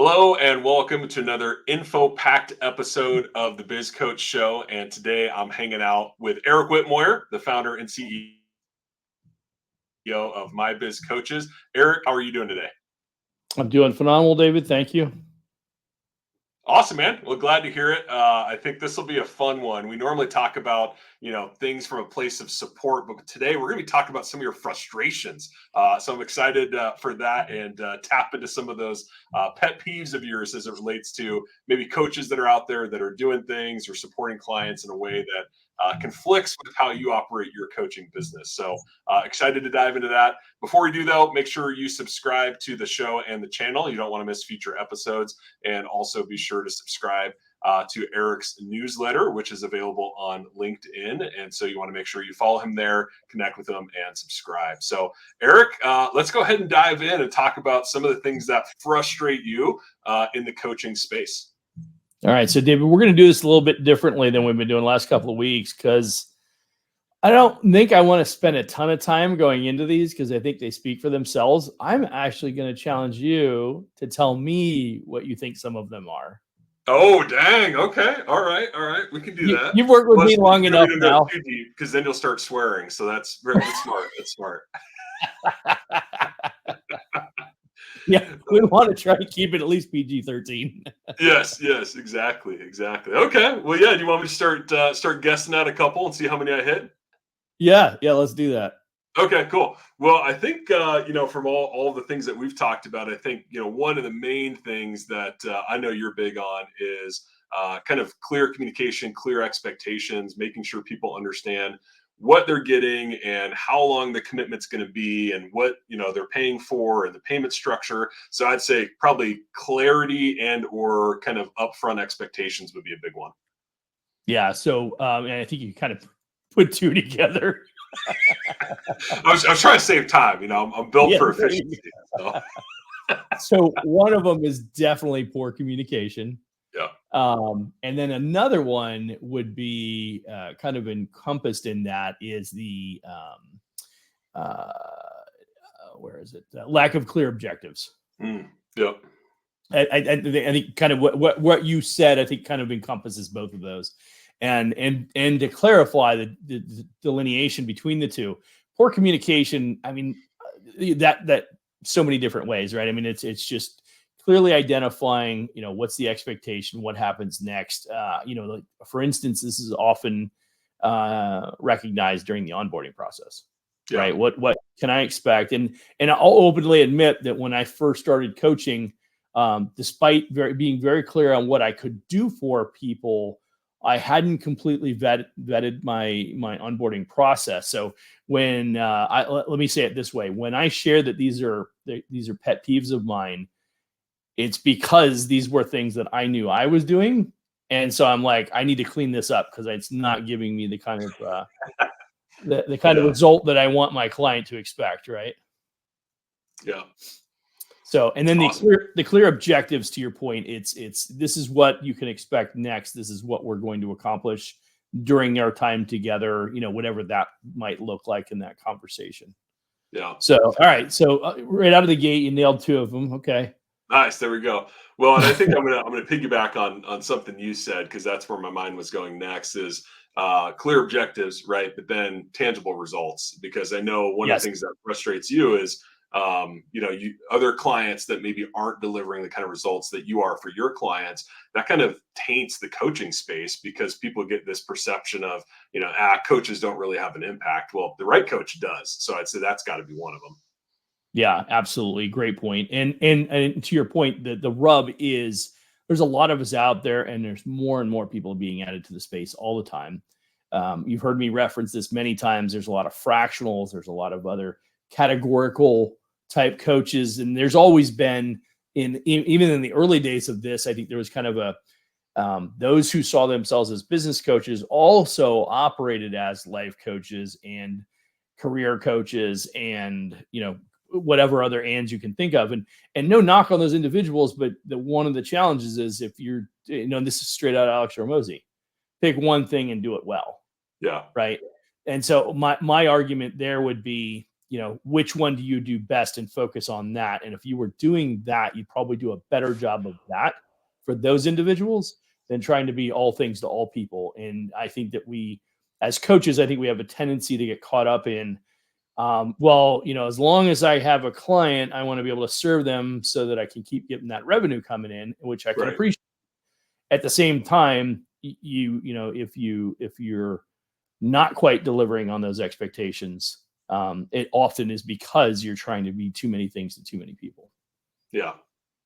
Hello and welcome to another info-packed episode of the Biz Coach Show. And today I'm hanging out with Eric Whitmoyer, the founder and CEO of My Biz Coaches. Eric, how are you doing today? I'm doing phenomenal, David. Thank you. Awesome, man. Well, glad to hear it. I think this will be a fun one. We normally talk about, things from a place of support, but today we're going to be talking about some of your frustrations. So I'm excited for that and tap into some of those pet peeves of yours as it relates to maybe coaches that are out there that are doing things or supporting clients in a way that conflicts with how you operate your coaching business. So excited to dive into that. Before we do, though, make sure you subscribe to the show and the channel. You don't want to miss future episodes. And also be sure to subscribe to Eric's newsletter, which is available on LinkedIn. And so you want to make sure you follow him there, connect with him, and subscribe. So, Eric, let's go ahead and dive in and talk about some of the things that frustrate you in the coaching space. All right. So, David, we're going to do this a little bit differently than we've been doing the last couple of weeks because I don't think I want to spend a ton of time going into these because I think they speak for themselves. I'm actually going to challenge you to tell me what you think some of them are. Oh, dang. Okay. All right. We can do that. You've worked with me long enough now. Because then you'll start swearing. So that's very smart. That's smart. Yeah, we want to try to keep it at least PG-13. Yes, exactly. Okay. Well, yeah. Do you want me to start guessing at a couple and see how many I hit? Yeah. Let's do that. Okay, cool. Well, I think from all the things that we've talked about, I think one of the main things that I know you're big on is kind of clear communication, clear expectations, making sure people understand what they're getting and how long the commitment's going to be and what they're paying for and the payment structure. So I'd say probably clarity and or kind of upfront expectations would be a big one. Yeah. So and I think you kind of put two together. I was trying to save time. I'm built for efficiency. So one of them is definitely poor communication. Yeah. And then another one would be kind of encompassed in that is the where is it? Lack of clear objectives. Yep. I think kind of what you said, I think kind of encompasses both of those. And to clarify the delineation between the two, poor communication, I mean, that so many different ways, right? I mean, it's just clearly identifying, what's the expectation, what happens next. Like, for instance, this is often recognized during the onboarding process, right? What can I expect? And I'll openly admit that when I first started coaching, despite being very clear on what I could do for people, I hadn't completely vetted my onboarding process. So when let me say it this way, when I share that these are pet peeves of mine, it's because these were things that I knew I was doing. And so I'm like, I need to clean this up because it's not giving me the kind of the kind of result that I want my client to expect. Right. Yeah. So, and then awesome. the clear objectives, to your point, it's this is what you can expect next. This is what we're going to accomplish during our time together, whatever that might look like in that conversation. Yeah. So, all right. So right out of the gate, you nailed two of them. Okay. Nice. There we go. Well, and I think I'm gonna piggyback on something you said, because that's where my mind was going next is clear objectives, right? But then tangible results, because I know one of the things that frustrates you is other clients that maybe aren't delivering the kind of results that you are for your clients. That kind of taints the coaching space because people get this perception of coaches don't really have an impact. Well, the right coach does. So I'd say that's got to be one of them. Yeah, absolutely. Great point. And to your point, the rub is there's a lot of us out there and there's more and more people being added to the space all the time. You've heard me reference this many times. There's a lot of fractionals. There's a lot of other categorical type coaches. And there's always been even in the early days of this, I think there was kind of those who saw themselves as business coaches also operated as life coaches and career coaches and, whatever other ands you can think of. And no knock on those individuals, but one of the challenges is if you're, this is straight out of Alex Hormozi, pick one thing and do it well. Yeah. Right. And so my argument there would be, which one do you do best and focus on that? And if you were doing that, you'd probably do a better job of that for those individuals than trying to be all things to all people. And I think that we, as coaches, I think we have a tendency to get caught up in, as long as I have a client, I want to be able to serve them so that I can keep getting that revenue coming in, which I can appreciate. At the same time, if you're not quite delivering on those expectations, it often is because you're trying to be too many things to too many people. Yeah.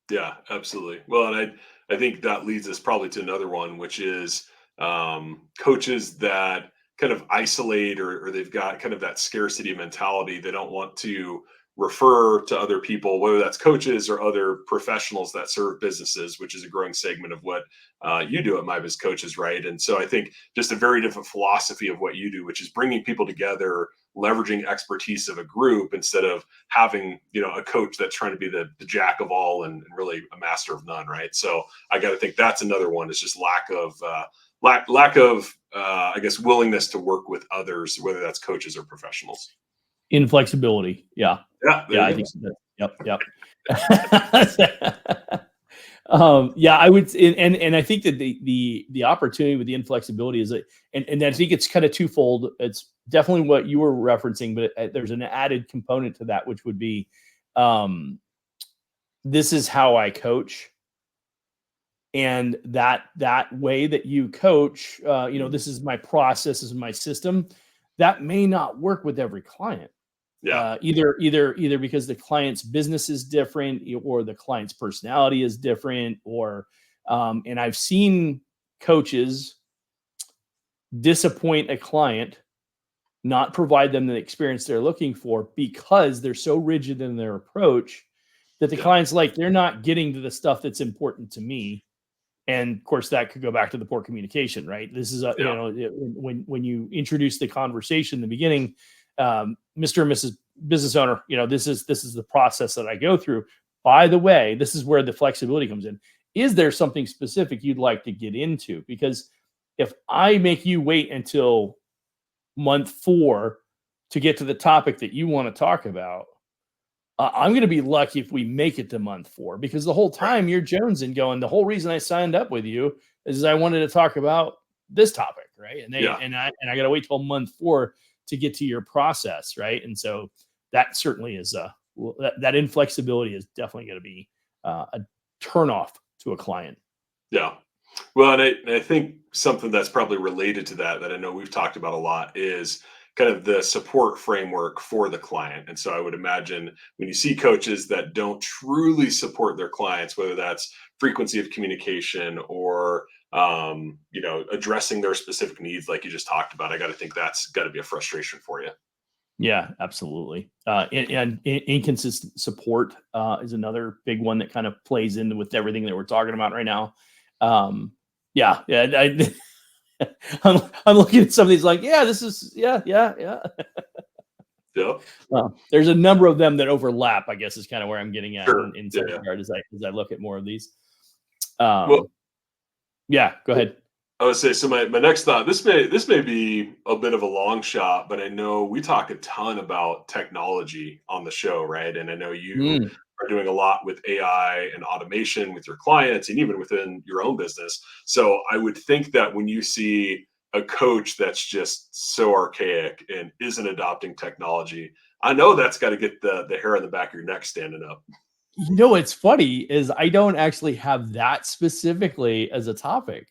Yeah, absolutely. Well, and I think that leads us probably to another one, which is coaches that kind of isolate, or they've got kind of that scarcity mentality. They don't want to refer to other people, whether that's coaches or other professionals that serve businesses, which is a growing segment of what you do at MyBiz Coaches, right? And so I think just a very different philosophy of what you do, which is bringing people together, leveraging expertise of a group instead of having a coach that's trying to be the jack of all and really a master of none, right? So I got to think that's another one. It's just lack of I guess willingness to work with others, whether that's coaches or professionals. Inflexibility. Yeah. I think so. Yep. I would, and I think that the opportunity with the inflexibility is that, and I think it's kind of twofold. It's definitely what you were referencing, but there's an added component to that, which would be, this is how I coach. And that way that you coach, this is my process, this is my system. That may not work with every client. Yeah. Either because the client's business is different, or the client's personality is different, or and I've seen coaches disappoint a client, not provide them the experience they're looking for because they're so rigid in their approach that the client's like, they're not getting to the stuff that's important to me. And of course, that could go back to the poor communication, right? This is when you introduce the conversation in the beginning, Mr. and Mrs. Business Owner, this is the process that I go through. By the way, this is where the flexibility comes in. Is there something specific you'd like to get into? Because if I make you wait until month 4 to get to the topic that you want to talk about, I'm going to be lucky if we make it to month 4, because the whole time you're jonesing going, the whole reason I signed up with you is I wanted to talk about this topic. Right. And I got to wait till month 4 to get to your process. Right. And so that certainly is that inflexibility is definitely going to be a turnoff to a client. Yeah. Well, and I think something that's probably related to that I know we've talked about a lot is kind of the support framework for the client. And so I would imagine when you see coaches that don't truly support their clients, whether that's frequency of communication or addressing their specific needs, like you just talked about, I got to think that's got to be a frustration for you. Yeah, absolutely. And inconsistent support is another big one that kind of plays into with everything that we're talking about right now. I'm looking at some of these like, this is, yeah. Yeah. There's a number of them that overlap, I guess, is kind of where I'm getting at in some regard as I look at more of these. Go ahead. I would say, so my next thought, this may be a bit of a long shot, but I know we talk a ton about technology on the show, right? And I know you are doing a lot with AI and automation with your clients and even within your own business. So I would think that when you see a coach that's just so archaic and isn't adopting technology, I know that's got to get the hair on the back of your neck standing up. What's funny is I don't actually have that specifically as a topic.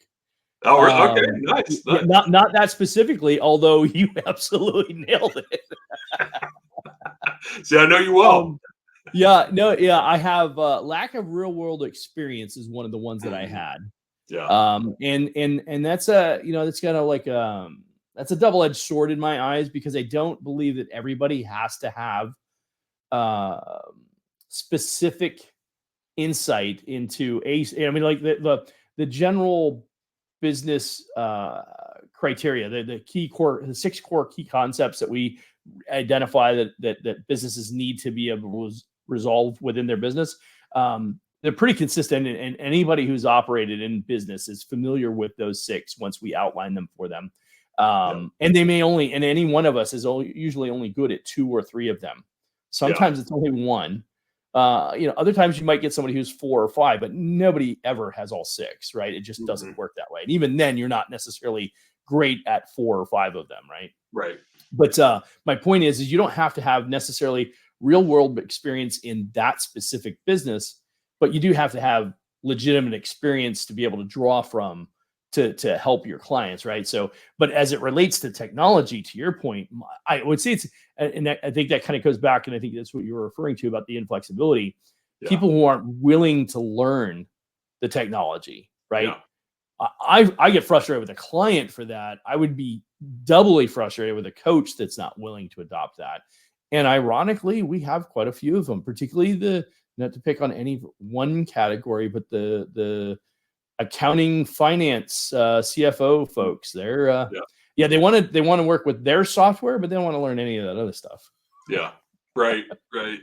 Oh, okay, nice. Not that specifically, although you absolutely nailed it. See, I know you well. I have lack of real world experience is one of the ones that I had. Yeah. And that's that's kind of like that's a double-edged sword in my eyes, because I don't believe that everybody has to have specific insight into like the general business criteria, the 6 core key concepts that we identify that businesses need to be able to resolve within their business. They're pretty consistent, and anybody who's operated in business is familiar with those 6 once we outline them for them. Yeah. And they may only, and any one of us is usually only good at 2 or 3 of them. Yeah. Sometimes it's only 1. Other times you might get somebody who's 4 or 5, but nobody ever has all 6, right? It just Hmm. doesn't work that way. And even then, you're not necessarily great at 4 or 5 of them, right? Right. But my point is you don't have to have necessarily real world experience in that specific business, but you do have to have legitimate experience to be able to draw from to help your clients, right? So, but as it relates to technology, to your point, I would say it's, and I think that kind of goes back, and I think that's what you were referring to about the inflexibility. Yeah. People who aren't willing to learn the technology, right? Yeah. I get frustrated with a client for that. I would be doubly frustrated with a coach that's not willing to adopt that. And ironically, we have quite a few of them, particularly not to pick on any one category, but the accounting, finance, CFO folks. They're Yeah. yeah, they want to work with their software, but they don't want to learn any of that other stuff. Yeah. Right. Right.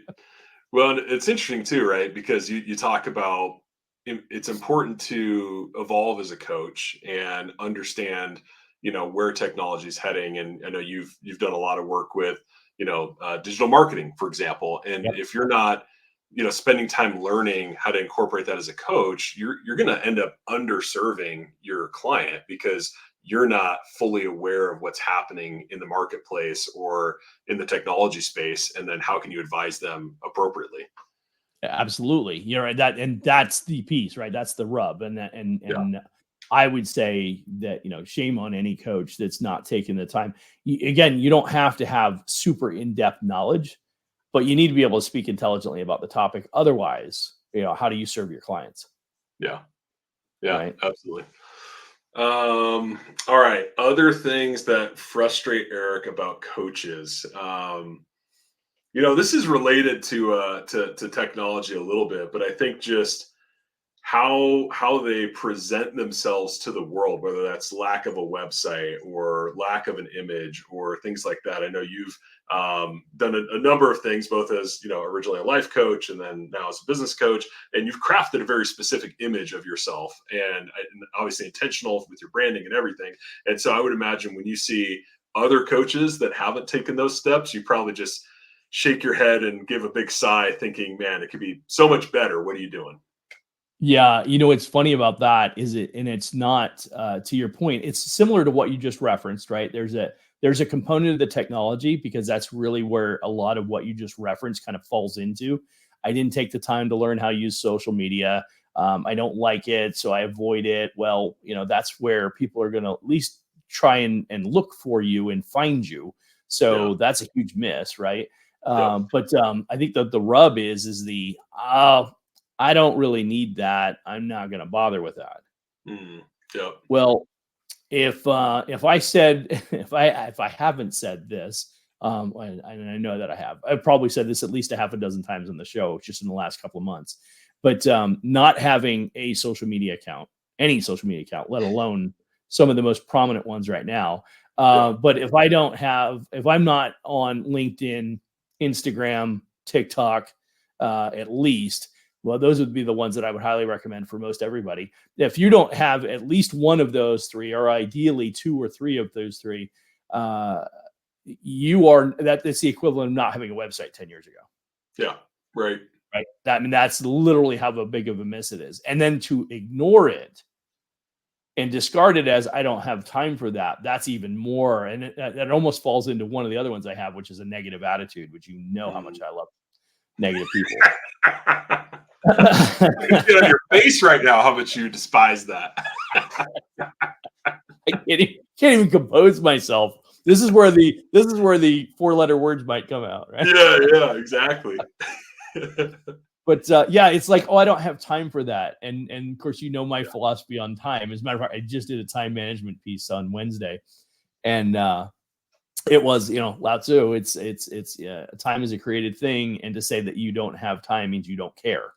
Well, and it's interesting too, right? Because you talk about it's important to evolve as a coach and understand, where technology is heading. And I know you've done a lot of work with, digital marketing, for example. And Yep. if you're not, spending time learning how to incorporate that as a coach, you're going to end up underserving your client because you're not fully aware of what's happening in the marketplace or in the technology space, and then how can you advise them appropriately? Absolutely. You're right. That's the piece, right? That's the rub. Yeah. And I would say that, shame on any coach that's not taking the time. Again, you don't have to have super in-depth knowledge, but you need to be able to speak intelligently about the topic. Otherwise, how do you serve your clients? Yeah. Yeah, Right. absolutely. All right, other things that frustrate Eric about coaches. This is related to technology a little bit, but I think just how they present themselves to the world, whether that's lack of a website or lack of an image or things like that. I know you've done a number of things, both as originally a life coach and then now as a business coach, and you've crafted a very specific image of yourself, and obviously intentional with your branding and everything. And so I would imagine when you see other coaches that haven't taken those steps, you probably just shake your head and give a big sigh, thinking, "Man, it could be so much better. What are you doing?" Yeah, what's funny about that is and it's not to your point, it's similar to what you just referenced, right? There's a component of the technology because that's really where a lot of what you just referenced kind of falls into. I didn't take the time to learn how to use social media. I don't like it, so I avoid it. Well, that's where people are going to at least try and look for you and find you. Yeah. So that's a huge miss, right? Yep. But I think that the rub is the I don't really need that. I'm not going to bother with that. Mm, yep. Well, if I said if I haven't said this, and I know that I've probably said this at least a half a dozen times on the show just in the last couple of months, but not having a social media account, any social media account, let alone some of the most prominent ones right now. Yeah. But if I'm not on LinkedIn, Instagram, TikTok, at least, well, those would be the ones that I would highly recommend for most everybody. If you don't have at least one of those 3, or ideally 2 or 3 of those 3, uh, that's the equivalent of not having a website 10 years ago, Yeah. Right. right? That's literally how big of a miss it is. And then to ignore it and discard it as I don't have time for that, that's even more. And it almost falls into one of the other ones I have, which is a negative attitude, which how much Mm. I love negative people. I can see it on your face right now how much you despise that. I can't even compose myself. This is where the 4-letter words might come out, right? Yeah, yeah, exactly. But yeah, it's like, oh, I don't have time for that. And of course, my philosophy on time. As a matter of fact, I just did a time management piece on Wednesday, and it was Lao Tzu. It's time is a created thing, and to say that you don't have time means you don't care.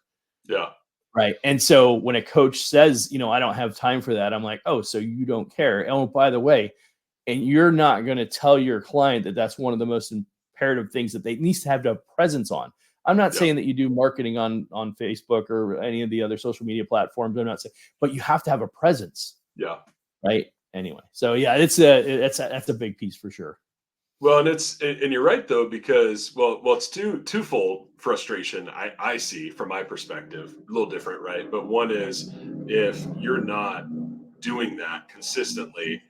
Yeah. Right. And so when a coach says, I don't have time for that, I'm like, oh, so you don't care. Oh, by the way, and you're not going to tell your client that that's one of the most imperative things that they needs to have presence on. I'm not Yeah. saying that you do marketing on Facebook or any of the other social media platforms. I'm not saying, but you have to have a presence. Yeah. Right. anyway, so yeah, that's a big piece for sure. Well, and you're right though, because it's twofold frustration I see from my perspective, a little different, right? But one is if you're not doing that consistently,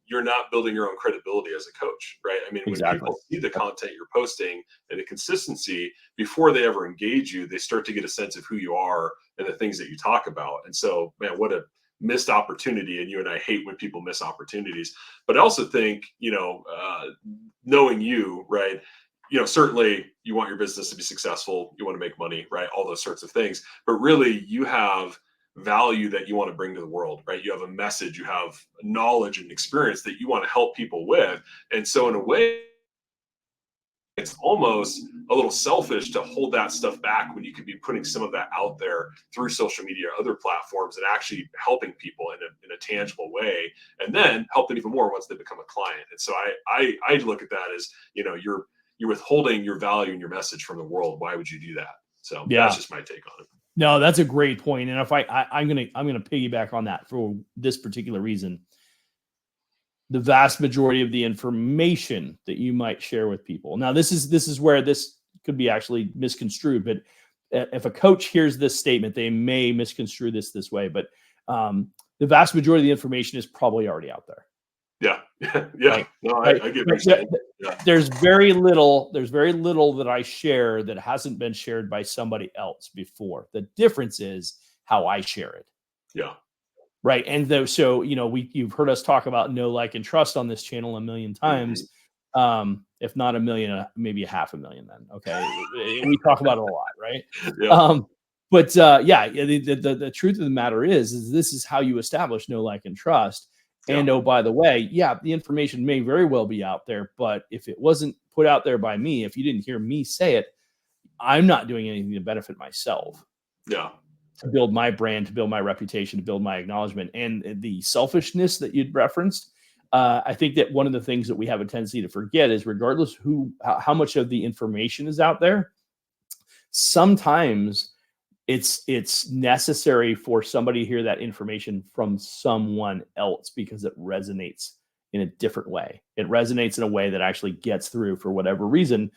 you're not building your own credibility as a coach, right? I mean, when Exactly. people see the content you're posting and the consistency before they ever engage you, they start to get a sense of who you are and the things that you talk about. And so, man, what a missed opportunity. And you and I hate when people miss opportunities. But I also think, knowing you, right? Certainly you want your business to be successful, you want to make money, right? All those sorts of things. But really, you have value that you want to bring to the world, right? You have a message, you have knowledge and experience that you want to help people with. And so, in a way, it's almost a little selfish to hold that stuff back when you could be putting some of that out there through social media or other platforms and actually helping people in a tangible way, and then help them even more once they become a client. And so I look at that as, you're withholding your value and your message from the world. Why would you do that? So Yeah. that's just my take on it. No, that's a great point. And if I'm gonna piggyback on that for this particular reason. The vast majority of the information that you might share with people. Now, this is where this could be actually misconstrued, but if a coach hears this statement, they may misconstrue this way. But the vast majority of the information is probably already out there. Yeah. Yeah. Right? No, Right? I get what you're saying. Yeah. There's very little that I share that hasn't been shared by somebody else before. The difference is how I share it. Yeah. Right. And so, you've heard us talk about know, like, and trust on this channel a million times. If not a million, maybe 500,000 then. Okay. We talk about it a lot, right? Yeah. But the truth of the matter is this is how you establish know, like, and trust. And Yeah. oh, by the way, the information may very well be out there, but if it wasn't put out there by me, if you didn't hear me say it, I'm not doing anything to benefit myself. Yeah. To build my brand, to build my reputation, to build my acknowledgement, and the selfishness that you'd referenced. I think that one of the things that we have a tendency to forget is, regardless how much of the information is out there, sometimes it's necessary for somebody to hear that information from someone else because it resonates in a different way. It resonates in a way that actually gets through for whatever reason,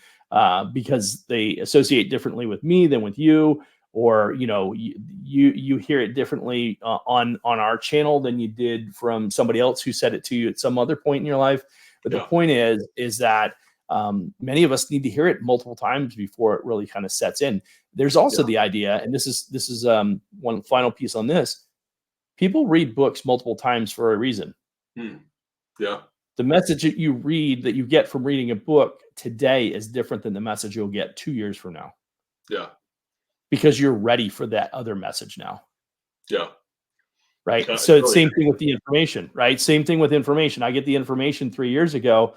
because they associate differently with me than with you. Or you hear it differently on our channel than you did from somebody else who said it to you at some other point in your life. But the point is that many of us need to hear it multiple times before it really kind of sets in. There's also the idea, and this is one final piece on this. People read books multiple times for a reason. Yeah. The message that you read, that you get from reading a book today, is different than the message you'll get 2 years from now. Yeah. Because you're ready for that other message now. Yeah. Right. So it's same thing with the information, right? Same thing with information. I get the information 3 years ago.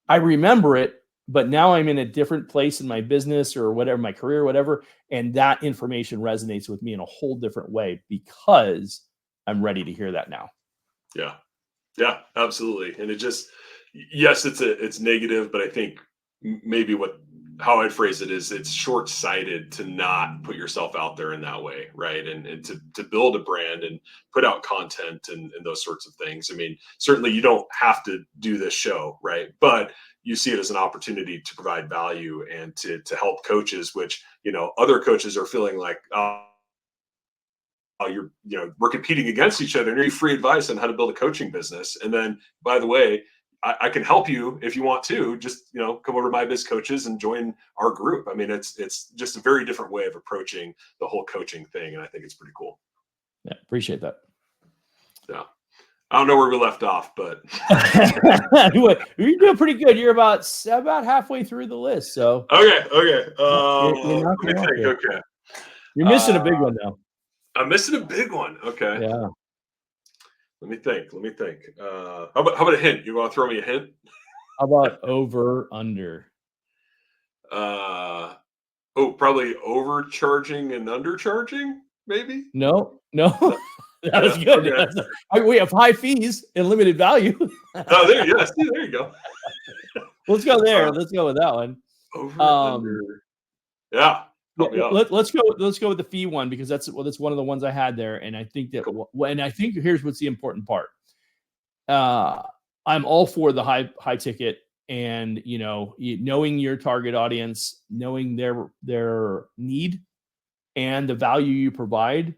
I remember it, but now I'm in a different place in my business or whatever, my career, whatever. And that information resonates with me in a whole different way because I'm ready to hear that now. Yeah. Yeah, absolutely. And it just, yes, it's negative, but I think maybe how I'd phrase it is it's short-sighted to not put yourself out there in that way, right? And to build a brand and put out content and those sorts of things. I mean, certainly you don't have to do this show, right? But you see it as an opportunity to provide value and to help coaches, which, other coaches are feeling like, we're competing against each other, and you're free advice on how to build a coaching business. And then, by the way, I can help you if you want to. Just come over to My Biz Coaches and join our group. I mean, it's just a very different way of approaching the whole coaching thing, and I think it's pretty cool. Yeah, appreciate that. Yeah, I don't know where we left off, but you're doing pretty good. You're about halfway through the list. So okay. You're Let me think. Okay, you're missing a big one though. I'm missing a big one. Okay. Yeah. Let me think. How about a hint? You want to throw me a hint? How about over under? Probably overcharging and undercharging, maybe? No. That was good. Okay. We have high fees and limited value. Oh, there you go. Let's go there. Let's go with that one. Over under. Yeah. Let's go with the fee one, because that's one of the ones I had there, and I think that. Cool. And I think here's what's the important part: I'm all for the high ticket, and knowing your target audience, knowing their need and the value you provide.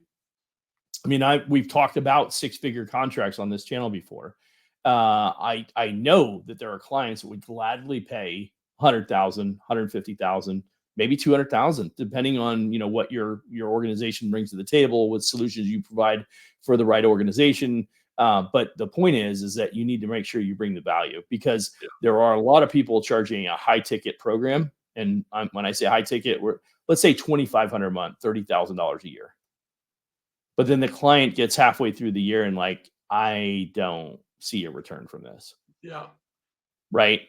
I mean, we've talked about 6-figure contracts on this channel before. I know that there are clients that would gladly pay 100,000, 150,000, maybe 200,000, depending on what your organization brings to the table, what solutions you provide for the right organization. But the point is that you need to make sure you bring the value, because there are a lot of people charging a high ticket program. And when I say high ticket, let's say $2,500 a month, $30,000 a year. But then the client gets halfway through the year and like, I don't see a return from this. Yeah. Right.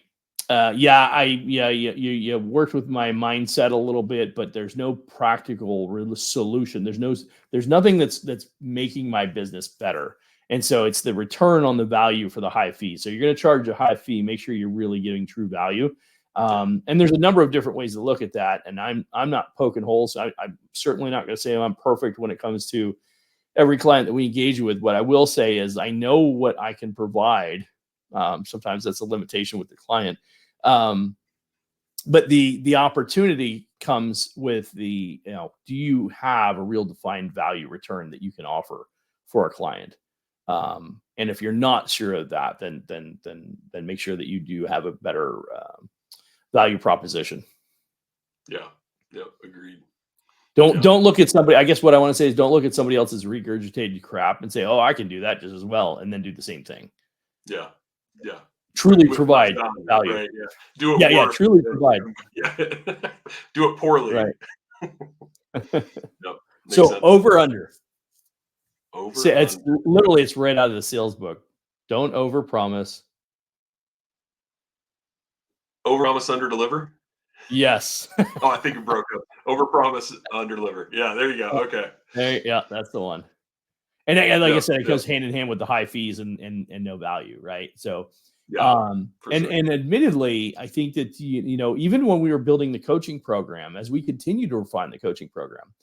You worked with my mindset a little bit, but there's no practical solution. There's nothing that's making my business better. And so it's the return on the value for the high fee. So you're going to charge a high fee, make sure you're really giving true value. And there's a number of different ways to look at that. And I'm not poking holes. I'm certainly not going to say I'm perfect when it comes to every client that we engage with. What I will say is I know what I can provide. Sometimes that's a limitation with the client. But the opportunity comes with do you have a real defined value return that you can offer for a client? And if you're not sure of that, then make sure that you do have a better value proposition. Yeah. Agreed. Don't look at somebody. I guess what I want to say is don't look at somebody else's regurgitated crap and say, "Oh, I can do that just as well," and then do the same thing. Yeah. Truly provide value. Right, yeah. Do it. Yeah. Truly provide. Yeah. Do it poorly. Right. So sense. Over under. So it's literally it's right out of the sales book. Don't overpromise. Overpromise, underdeliver. Yes. Oh, I think it broke up. Overpromise, underdeliver. Yeah, there you go. Okay. Yeah, that's the one. And like I said, it goes hand in hand with the high fees and no value, right? So, and admittedly, I think that even when we were building the coaching program, as we continue to refine the coaching program,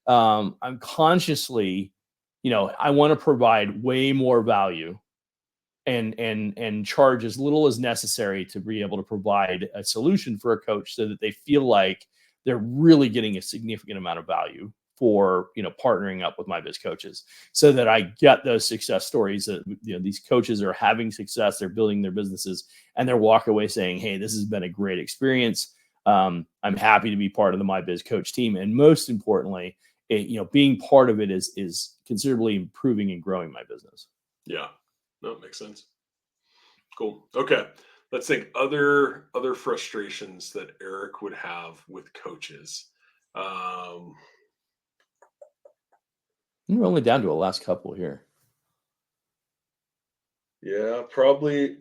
I'm consciously, I want to provide way more value and charge as little as necessary to be able to provide a solution for a coach so that they feel like they're really getting a significant amount of value for partnering up with my biz coaches, so that I get those success stories that these coaches are having success, they're building their businesses, and they're walk away saying, "Hey, this has been a great experience. I'm happy to be part of the My Biz Coach team." And most importantly, being part of it is considerably improving and growing my business. Yeah. No, it makes sense. Cool. Okay. Let's think other frustrations that Eric would have with coaches. We're only down to a last couple here. Yeah, probably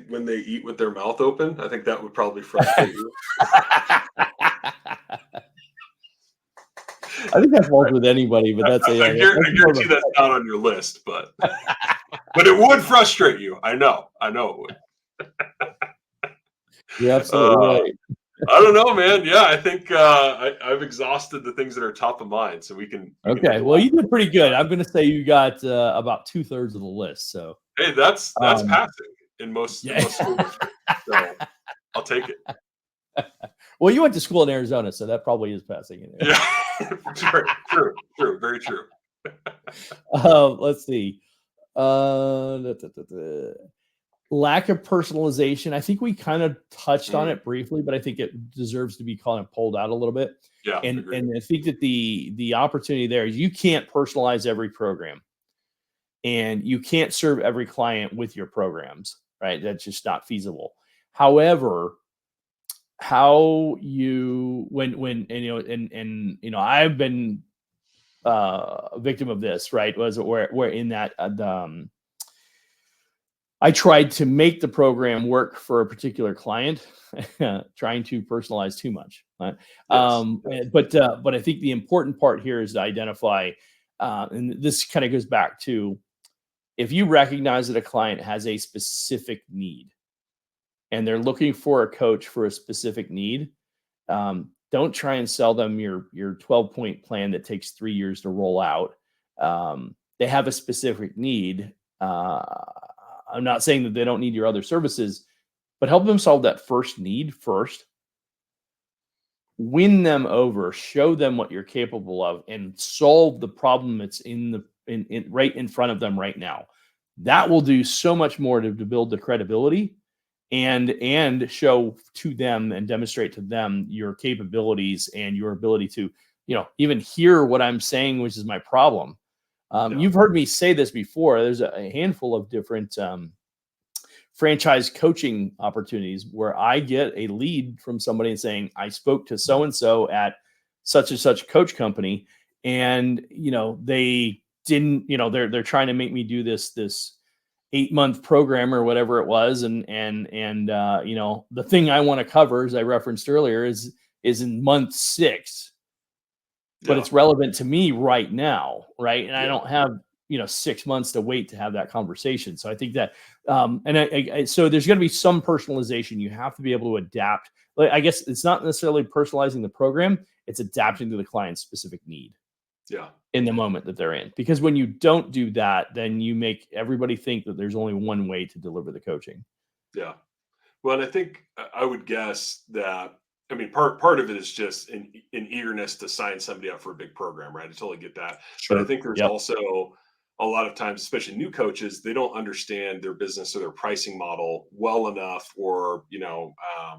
when they eat with their mouth open. I think that would probably frustrate you. I think that falls with anybody, but that's I guarantee that's not on your list, but it would frustrate you. I know it would. You're absolutely right. I don't know, man. Yeah, I think I've exhausted the things that are top of mind, so we can. Okay, well, you did pretty good. I'm going to say you got about 2/3 of the list. So hey, that's passing in most school districts. So I'll take it. Well, you went to school in Arizona, so that probably is passing in there. Yeah, true, very true. Let's see. Lack of personalization. I think we kind of touched on it briefly, but I think it deserves to be kind of pulled out a little bit. Yeah, and I think that the opportunity there is you can't personalize every program, and you can't serve every client with your programs, right? That's just not feasible. However, how you I've been a victim of this, right? Was where in that I tried to make the program work for a particular client, trying to personalize too much. Right? Yes. But I think the important part here is to identify, and this kind of goes back to, if you recognize that a client has a specific need and they're looking for a coach for a specific need, don't try and sell them your 12-point plan that takes 3 years to roll out. They have a specific need. I'm not saying that they don't need your other services, but help them solve that first need first. Win them over, show them what you're capable of, and solve the problem that's in right in front of them right now. That will do so much more to build the credibility and show to them and demonstrate to them your capabilities and your ability to, even hear what I'm saying, which is my problem. Yeah. You've heard me say this before. There's a handful of different franchise coaching opportunities where I get a lead from somebody and saying, I spoke to so and so at such and such coach company, and they didn't, they're trying to make me do this 8-month program or whatever it was, and the thing I want to cover, as I referenced earlier, is in month 6, but it's relevant to me right now, right? And I don't have 6 months to wait to have that conversation. So I think that so there's going to be some personalization. You have to be able to adapt. Like, I guess it's not necessarily personalizing the program, it's adapting to the client's specific need in the moment that they're in. Because when you don't do that, then you make everybody think that there's only one way to deliver the coaching. Yeah. Well, and I think I would guess that, I mean, part of it is just an eagerness to sign somebody up for a big program, right? I totally get that. But I think there's also a lot of times, especially new coaches, they don't understand their business or their pricing model well enough, or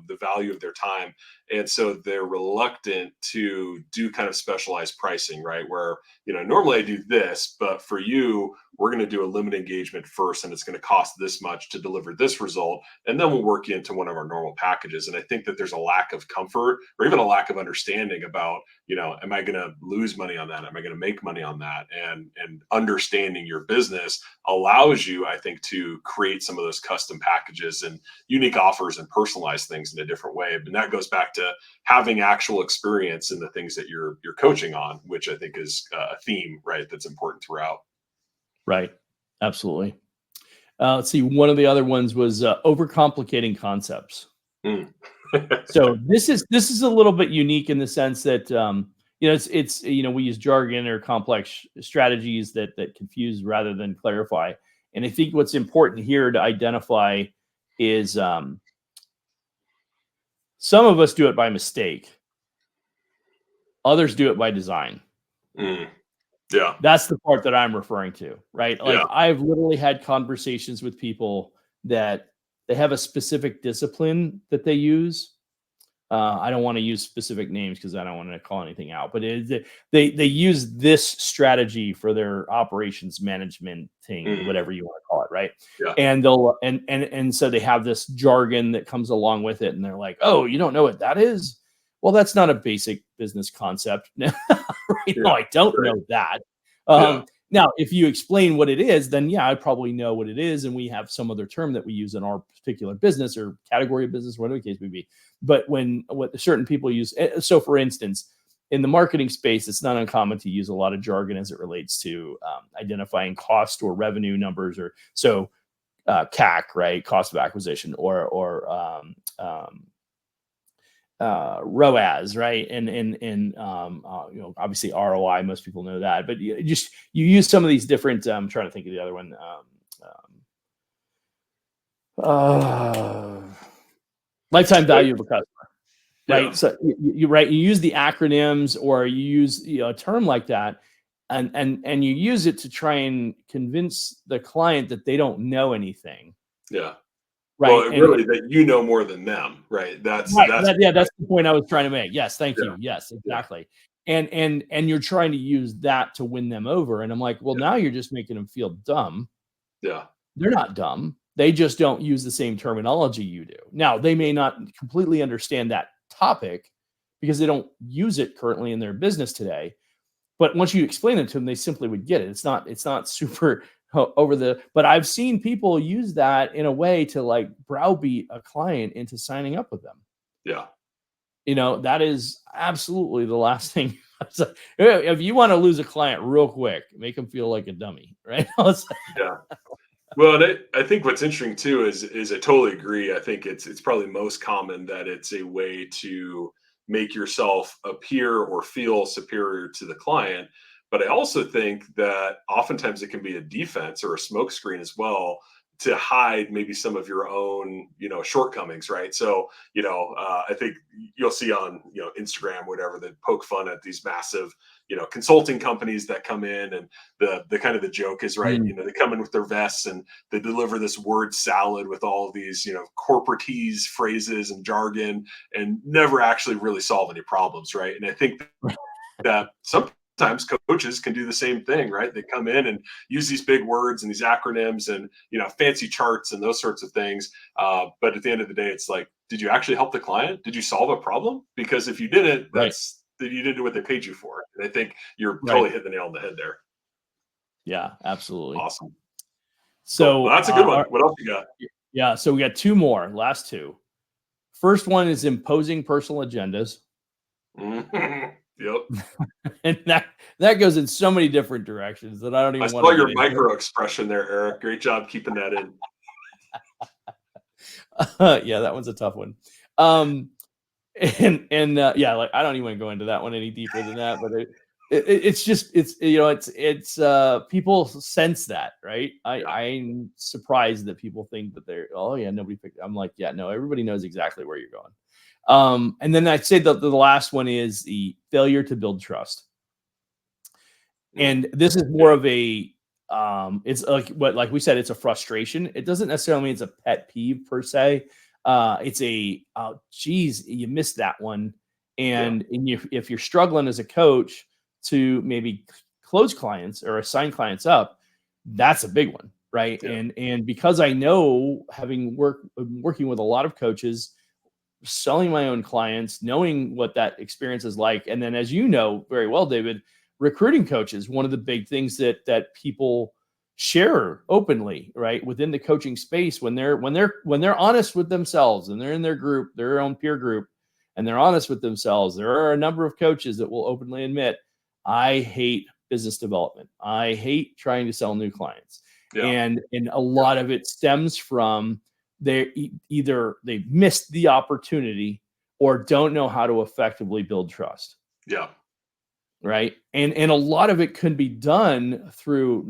the value of their time, and so they're reluctant to do kind of specialized pricing, right? Where normally I do this, but for you, we're going to do a limited engagement first, and it's going to cost this much to deliver this result, and then we'll work you into one of our normal packages. And I think that there's a lack of comfort, or even a lack of understanding about, am I going to lose money on that? Am I going to make money on that? And understanding your business allows you, I think, to create some of those custom packages and unique offers and personalize things in a different way. And that goes back to having actual experience in the things that you're coaching on, which I think is a theme, right, that's important throughout. Right. Absolutely. Let's see. One of the other ones was overcomplicating concepts. So this is a little bit unique in the sense that it's we use jargon or complex strategies that confuse rather than clarify. And I think what's important here to identify is some of us do it by mistake. Others do it by design. Yeah. That's the part that I'm referring to, right? Like, I've literally had conversations with people that they have a specific discipline that they use. I don't want to use specific names because I don't want to call anything out, but they use this strategy for their operations management thing, whatever you want to call it, right? Yeah. And they'll and so they have this jargon that comes along with it, and they're like, "Oh, you don't know what that is? Well, that's not a basic business concept." Right? No, I don't know that. Now, if you explain what it is, then I probably know what it is, and we have some other term that we use in our particular business or category of business, whatever the case may be. But what certain people use, so for instance, in the marketing space, it's not uncommon to use a lot of jargon as it relates to identifying cost or revenue numbers, or so CAC, right, cost of acquisition, or ROAS, right? And obviously ROI, most people know that, but you use some of these different, I'm trying to think of the other one. Lifetime value of a customer, right? So you use the acronyms, or you use a term like that, and you use it to try and convince the client that they don't know anything. Yeah. Right. Well, really, that more than them, right? That's the point I was trying to make. Yes, thank you. Yes, exactly. And you're trying to use that to win them over. And I'm like, well, now you're just making them feel dumb. Yeah. They're not dumb. They just don't use the same terminology you do. Now, they may not completely understand that topic because they don't use it currently in their business today. But once you explain it to them, they simply would get it. It's not super but I've seen people use that in a way to like browbeat a client into signing up with them. Yeah. That is absolutely the last thing. If you want to lose a client real quick, make them feel like a dummy, right? Yeah. Well, and I think what's interesting too is I totally agree. I think it's probably most common that it's a way to make yourself appear or feel superior to the client. But I also think that oftentimes it can be a defense or a smokescreen as well, to hide maybe some of your own, shortcomings, right? So, I think you'll see on, Instagram, whatever, that poke fun at these massive, consulting companies that come in, and the kind of the joke is, right, Mm, they come in with their vests and they deliver this word salad with all of these, corporatese phrases and jargon, and never actually really solve any problems, right? And I think that sometimes coaches can do the same thing, right? They come in and use these big words and these acronyms and fancy charts and those sorts of things. But at the end of the day, it's like, did you actually help the client? Did you solve a problem? Because if you didn't, right. that you didn't do what they paid you for. And I think you're Right. totally hitting the nail on the head there. Yeah, absolutely. Awesome. Cool. So, Well, that's a good one. What else you got? yeah, so we got two more, last two. First one is imposing personal agendas. Yep. And that goes in so many different directions that I don't I even want saw to your get into. micro expression there, Eric. Great job keeping that in. Yeah, that one's a tough one. And yeah, like I don't even want to go into that one any deeper than that, but it's just it's people sense that, right? Yeah. I'm surprised that people think that they're, oh yeah, nobody picked. I'm like, yeah, no, everybody knows exactly where you're going. And then I'd say the last one is the failure to build trust. And this is more of a it's like we said, it's a frustration. It doesn't necessarily mean it's a pet peeve per se. It's a, oh geez, you missed that one. Yeah. And if you're struggling as a coach to maybe close clients or assign clients up, that's a big one, right? Yeah. And because I know, having working with a lot of coaches, selling my own clients, knowing what that experience is like, and then, as you know very well, David, recruiting coaches, one of the big things that people share openly, right, within the coaching space, when they're honest with themselves and they're in their group, their own peer group, and they're honest with themselves, there are a number of coaches that will openly admit, I hate business development, I hate trying to sell new clients. Yeah. And a lot of it stems from either they've missed the opportunity or don't know how to effectively build trust. Yeah. Right. And a lot of it can be done through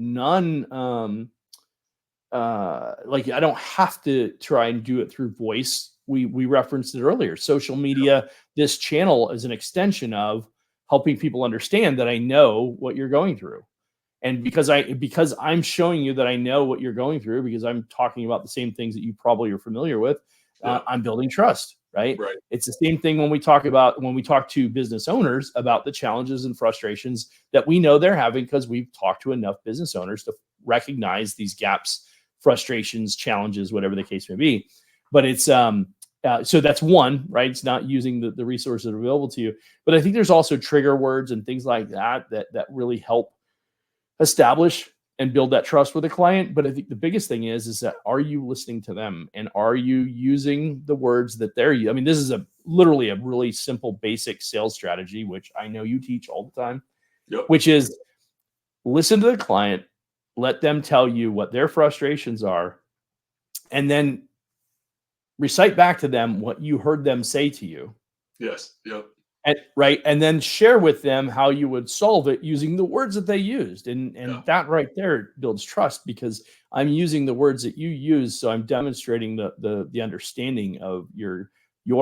like, I don't have to try and do it through voice. We referenced it earlier. Social media, this channel is an extension of helping people understand that I know what you're going through. And because I'm showing you that I know what you're going through, because I'm talking about the same things that you probably are familiar with, Yeah. I'm building trust, right? Right. It's the same thing when we talk to business owners about the challenges and frustrations that we know they're having, because we've talked to enough business owners to recognize these gaps, frustrations, challenges, whatever the case may be. But it's so that's one, right? It's not using the resources that are available to you. But I think there's also trigger words and things like that really help establish and build that trust with a client. But I think the biggest thing is that, are you listening to them, and are you using the words that they're using? I mean, this is literally a really simple, basic sales strategy, which I know you teach all the time, Yep. which is listen to the client, let them tell you what their frustrations are, and then recite back to them what you heard them say to you. Yes. Yep. Right. And then share with them how you would solve it using the words that they used. And Yeah. that right there builds trust, because I'm using the words that you use. So I'm demonstrating the understanding of your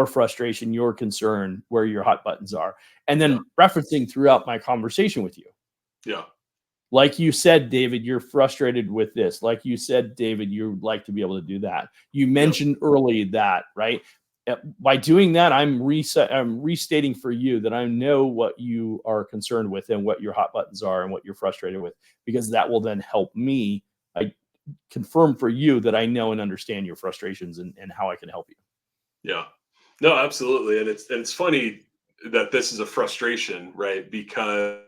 frustration, your concern, where your hot buttons are, and then referencing throughout my conversation with you. Yeah. Like you said, David, you're frustrated with this. Like you said, David, you'd like to be able to do that. You mentioned early that, right? By doing that, I'm restating for you that I know what you are concerned with and what your hot buttons are and what you're frustrated with, because that will then help me. I confirm for you that I know and understand your frustrations and how I can help you. Yeah. No, absolutely. And it's funny that this is a frustration, right? Because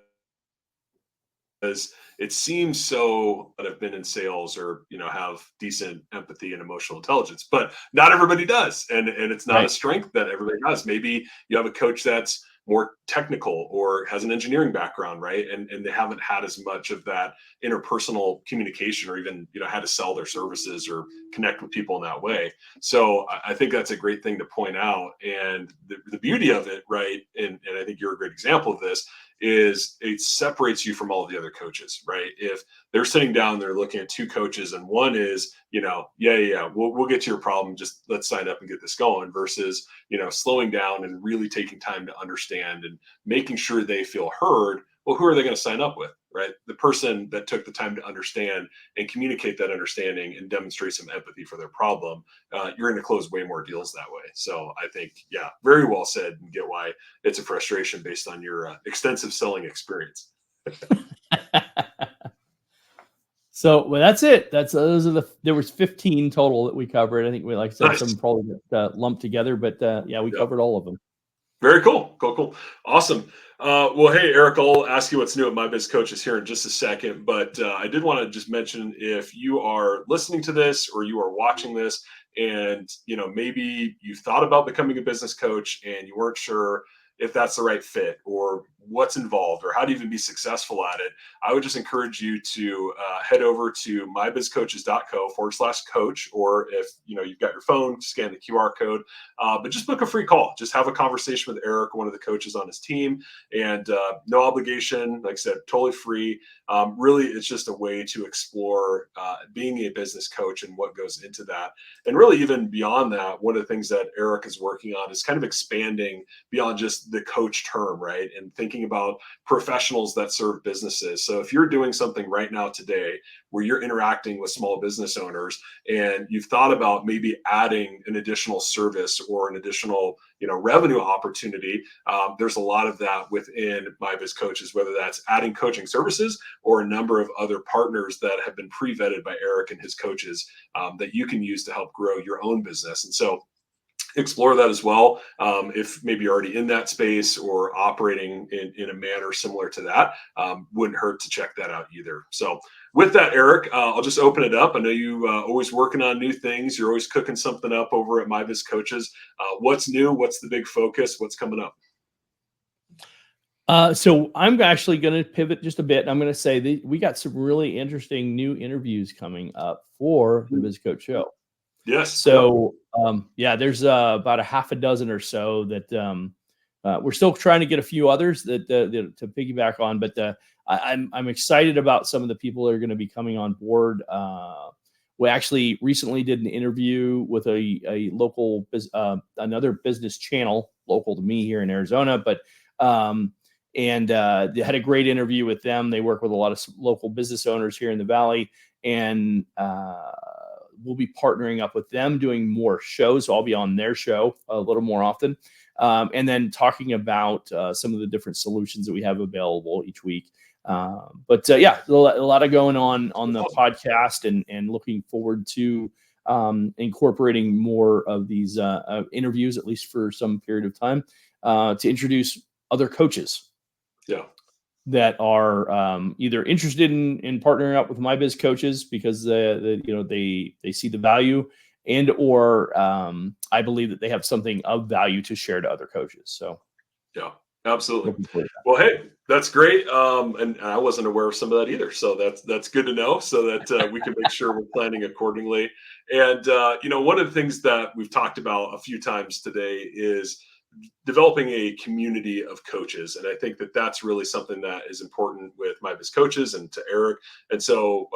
it seems so that I've been in sales, or have decent empathy and emotional intelligence, but not everybody does, and it's not a Right. strength that everybody has. Maybe you have a coach that's more technical or has an engineering background, right? And they haven't had as much of that interpersonal communication, or even how to sell their services or connect with people in that way. So I think that's a great thing to point out. And the beauty of it, right? And I think you're a great example of this, is it separates you from all of the other coaches, right? If they're sitting down, they're looking at two coaches, and one is, we'll get to your problem. Just let's sign up and get this going versus, slowing down and really taking time to understand and making sure they feel heard. Well, who are they going to sign up with, right? The person that took the time to understand and communicate that understanding and demonstrate some empathy for their problem. You're going to close way more deals that way. So I think, yeah, very well said, and get why it's a frustration based on your extensive selling experience. So well, that's it. There was 15 total that we covered. I think we, like I said, Nice. some probably lumped together, but we covered all of them. Very cool. Cool. Awesome. Well, hey, Eric, I'll ask you what's new at My Biz Coaches here in just a second. But I did want to just mention, if you are listening to this or you are watching this and, maybe you've thought about becoming a business coach and you weren't sure if that's the right fit or what's involved or how to even be successful at it, I would just encourage you to head over to mybizcoaches.co/coach, or if you've got your phone, scan the QR code, but just book a free call. Just have a conversation with Eric, one of the coaches on his team, and no obligation. Like I said, totally free. Really, it's just a way to explore being a business coach and what goes into that. And really, even beyond that, one of the things that Eric is working on is kind of expanding beyond just the coach term, right? And thinking about professionals that serve businesses. So if you're doing something right now today where you're interacting with small business owners and you've thought about maybe adding an additional service or an additional revenue opportunity, there's a lot of that within My Biz Coaches, whether that's adding coaching services or a number of other partners that have been pre-vetted by Eric and his coaches that you can use to help grow your own business. And so explore that as well. If maybe you're already in that space or operating in a manner similar to that, wouldn't hurt to check that out either. So with that, Eric, I'll just open it up. I know you always working on new things. You're always cooking something up over at My Biz Coaches. What's new? What's the big focus? What's coming up? So I'm actually going to pivot just a bit. I'm going to say we got some really interesting new interviews coming up for the Biz Coach Show. Yes. So, there's about a half a dozen or so that we're still trying to get a few others that to piggyback on, but I'm excited about some of the people that are going to be coming on board. We actually recently did an interview with a local another business channel local to me here in Arizona, but they had a great interview with them. They work with a lot of local business owners here in the Valley, and we'll be partnering up with them, doing more shows. So I'll be on their show a little more often. And then talking about some of the different solutions that we have available each week. A lot of going on the podcast, and looking forward to incorporating more of these interviews, at least for some period of time, to introduce other coaches. Yeah. That are either interested in partnering up with My Biz Coaches because they see the value, and or I believe that they have something of value to share to other coaches. So yeah, absolutely. Well, hey, that's great. And I wasn't aware of some of that either. So that's good to know, so that we can make sure we're planning accordingly. And one of the things that we've talked about a few times today is developing a community of coaches. And I think that that's really something that is important with My Biz Coaches and to Eric. And so,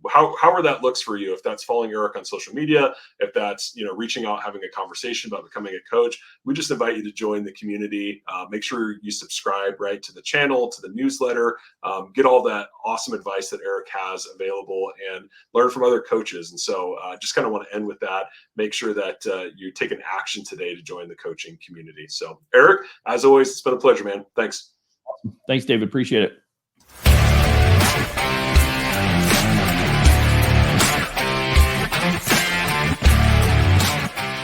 however that looks for you, if that's following Eric on social media, if that's, reaching out, having a conversation about becoming a coach, we just invite you to join the community. Make sure you subscribe right to the channel, to the newsletter, get all that awesome advice that Eric has available, and learn from other coaches. And so just kind of want to end with that. Make sure that you take an action today to join the coaching community. So Eric, as always, it's been a pleasure, man. Thanks. Thanks, David. Appreciate it.